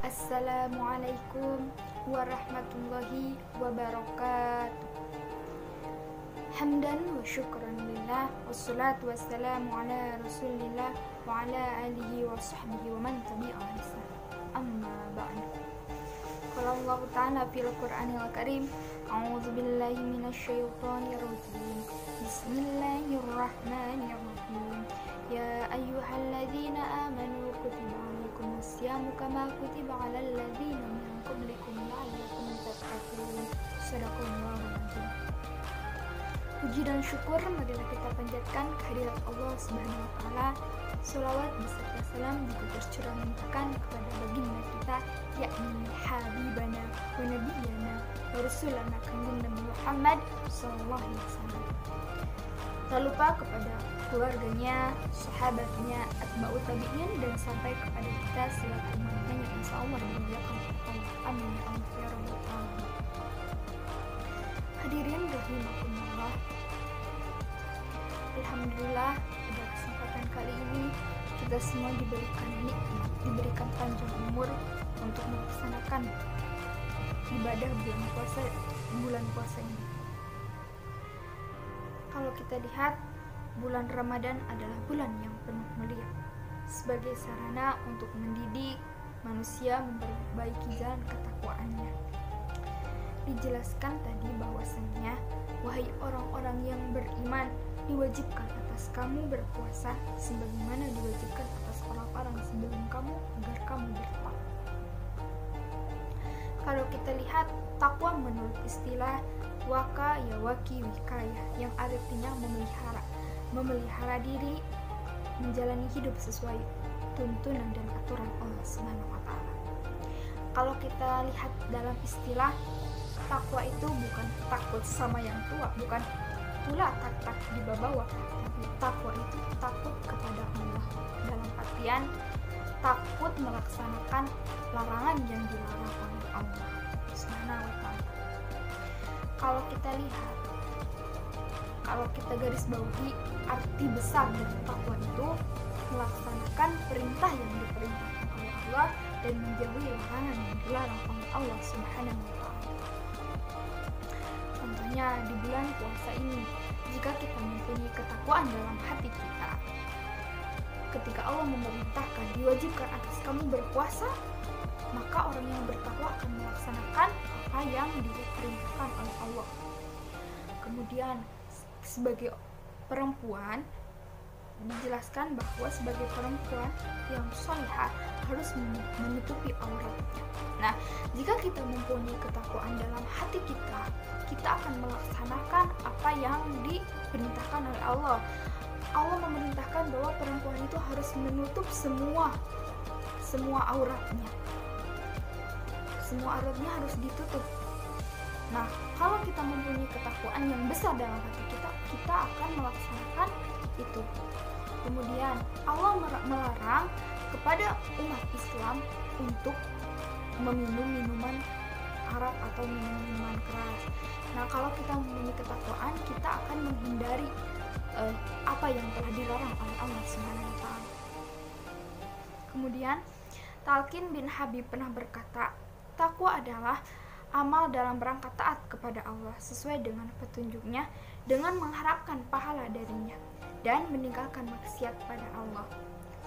Assalamualaikum warahmatullahi wabarakatuh. Hamdan wa syukran lillah, wassalatu wassalamu ala rasulillah wa ala alihi wa sahbihi wa man tabi'a ihsan. Amma ba'du. Qala Allah Ta'ala fil Qur'anil Karim, a'udzu billahi minasy syaithanir rajim. Bismillahirrahmanirrahim. Ya ayyuhalladzina amanu kutiba alaikumus syamu kama kutiba alal ladzina min qablikum la'allakum tattaqun. Shadaqallahu azim. Puji dan syukur marilah kita panjatkan kehadirat Allah Subhanahu wa taala. Shalawat beserta salam juga tercurah limpahkan kepada baginda kita, yakni habibana wa nabiyana wa rasulana Nabi Muhammad sallallahu alaihi wasallam. Tak lupa kepada keluarganya, sahabatnya, atba'ut tabi'in, dan sampai kepada kita selaku umatnya yang insyaallah dimuliakan Allah. Amin ya Allah ya rabbal alamin. Hadirin rahimakumullah. Alhamdulillah, pada kesempatan kali ini kita semua diberikan nikmat, diberikan panjang umur untuk melaksanakan ibadah bulan puasa ini. Kalau kita lihat, bulan Ramadan adalah bulan yang penuh mulia sebagai sarana untuk mendidik manusia memperbaiki jalan ketakwaannya. Dijelaskan tadi bahwasannya, wahai orang-orang yang beriman, diwajibkan atas kamu berpuasa sebagaimana diwajibkan atas orang-orang sebelum kamu agar kamu bertakwa. Kalau kita lihat, takwa menurut istilah waka ya waki wikaya, yang artinya memelihara diri, menjalani hidup sesuai tuntunan dan aturan Allah Subhanahu wa taala. Kalau kita lihat dalam istilah, takwa itu bukan takut sama yang tua, bukan pula tak di bawah, tapi takwa itu takut kepada Allah, dalam artian takut melaksanakan larangan yang dilarang oleh Allah Subhanahu wa taala. Kalau kita lihat, kalau kita garis bawahi, arti besar dari takwa itu melaksanakan perintah yang diperintahkan oleh Allah dan menjauhi larangan yang dilarang oleh Allah Subhanahu wa taala. Contohnya di bulan puasa ini, jika kita mempunyai ketakwaan dalam hati kita, ketika Allah memerintahkan diwajibkan atas kamu berpuasa, maka orang yang bertakwa akan melaksanakan apa yang diperintahkan oleh Allah. Kemudian sebagai perempuan, dijelaskan bahwa sebagai perempuan yang sholihah harus menutupi auratnya. Nah, jika kita mempunyai ketakwaan dalam hati kita, kita akan melaksanakan apa yang diperintahkan oleh Allah. Allah memerintahkan bahwa perempuan itu harus menutup semua auratnya. Semua auratnya harus ditutup. Nah, kalau kita mempunyai ketakwaan yang besar dalam hati kita, kita akan melaksanakan itu. Kemudian Allah melarang kepada umat Islam untuk meminum minuman arak atau minuman keras. Nah, kalau kita mempunyai ketakwaan, kita akan menghindari apa yang telah dilarang oleh Allah Subhanahu wa taala. Kemudian Talqin bin Habib pernah berkata, takwa adalah amal dalam rangka taat kepada Allah sesuai dengan petunjuknya dengan mengharapkan pahala darinya, dan meninggalkan maksiat pada Allah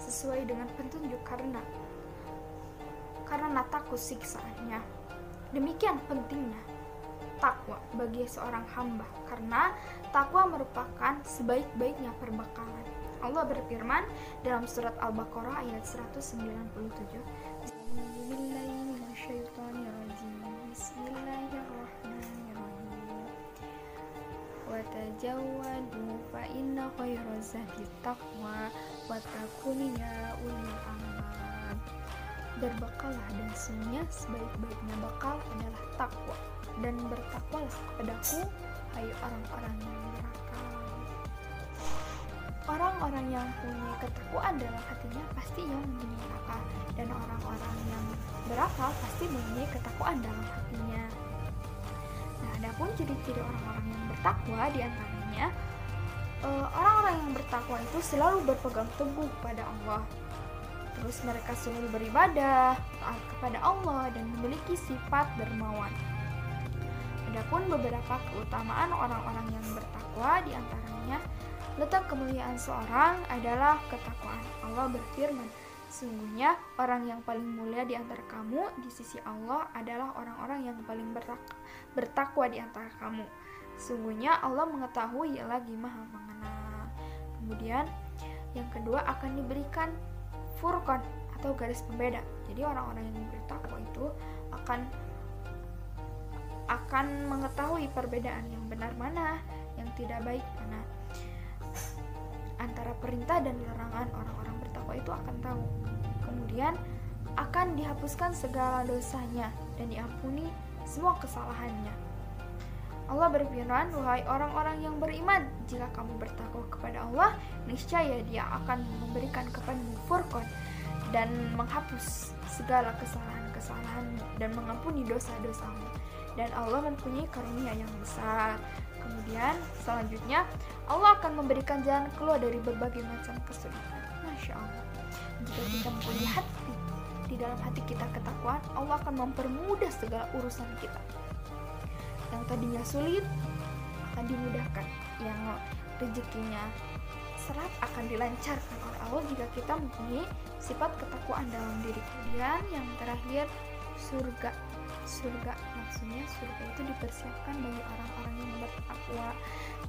sesuai dengan petunjuk karena takut siksaannya. Demikian pentingnya takwa bagi seorang hamba, karena takwa merupakan sebaik-baiknya perbekalan. Allah berfirman dalam surat Al-Baqarah ayat 197, Bismillahirrahmanirrahim. Wa tajawwadu fa inna khairaz zadi taqwa wa takun ya ulil albab. Berbekallah, dan sesungguhnya sebaik-baiknya bekal adalah takwa, dan bertakwalah kepadaku, hai orang-orang yang berakal. Orang-orang yang punya ketakwaan dalam hatinya pasti yang mempunyai akal, dan orang-orang yang berakal pasti mempunyai ketakwaan dalam hatinya. Nah, adapun ciri-ciri orang-orang yang bertakwa diantaranya, orang-orang yang bertakwa itu selalu berpegang teguh pada Allah. Terus mereka selalu beribadah ke taat kepada Allah dan memiliki sifat dermawan. Adapun beberapa keutamaan orang-orang yang bertakwa, di antaranya letak kemuliaan seorang adalah ketakwaan. Allah berfirman, sungguhnya orang yang paling mulia di antara kamu di sisi Allah adalah orang-orang yang paling bertakwa di antara kamu. Sungguhnya Allah mengetahui lagi Maha mengenal. Kemudian yang kedua, akan diberikan furqan atau garis pembeda. Jadi orang-orang yang bertakwa itu akan mengetahui perbedaan yang benar mana, yang tidak baik mana. Antara perintah dan larangan, orang-orang bertakwa itu akan tahu. Kemudian akan dihapuskan segala dosanya dan diampuni semua kesalahannya. Allah berfirman, wahai orang-orang yang beriman, jika kamu bertakwa kepada Allah, niscaya Dia akan memberikan kepadamu furqan dan menghapus segala kesalahan-kesalahanmu dan mengampuni dosa-dosamu. Dan Allah mempunyai karunia yang besar. Kemudian selanjutnya Allah akan memberikan jalan keluar dari berbagai macam kesulitan. Masya Allah. Jika kita mempunyai hati, di dalam hati kita ketakwaan, Allah akan mempermudah segala urusan kita. Yang tadinya sulit akan dimudahkan. Yang rezekinya serat akan dilancarkan oleh Allah jika kita mempunyai sifat ketakwaan dalam diri. Kemudian yang terakhir, surga maksudnya surga itu dipersiapkan bagi orang-orang yang bertakwa.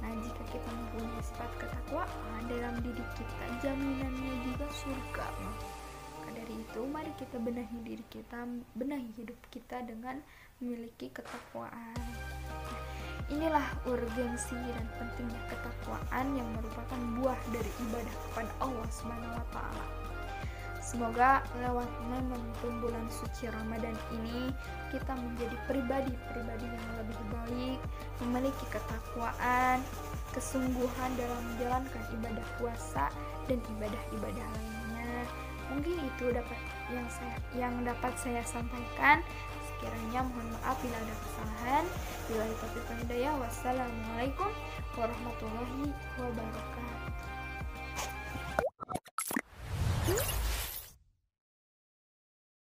Nah, jika kita mempunyai sifat ketakwaan dalam diri kita, jaminannya juga surga. Maka dari itu mari kita benahi diri kita, benahi hidup kita dengan memiliki ketakwaan. Nah, inilah urgensi dan pentingnya ketakwaan yang merupakan buah dari ibadah kepada Allah Subhanahu wa taala. Semoga lewat momentum bulan suci Ramadan ini kita menjadi pribadi yang lebih baik, memiliki ketakwaan, kesungguhan dalam menjalankan ibadah puasa dan ibadah-ibadah lainnya. Mungkin itu yang dapat saya sampaikan. Sekiranya mohon maaf bila ada kesalahan. Billahi taufiq wal hidayah. Wassalamualaikum warahmatullahi wabarakatuh.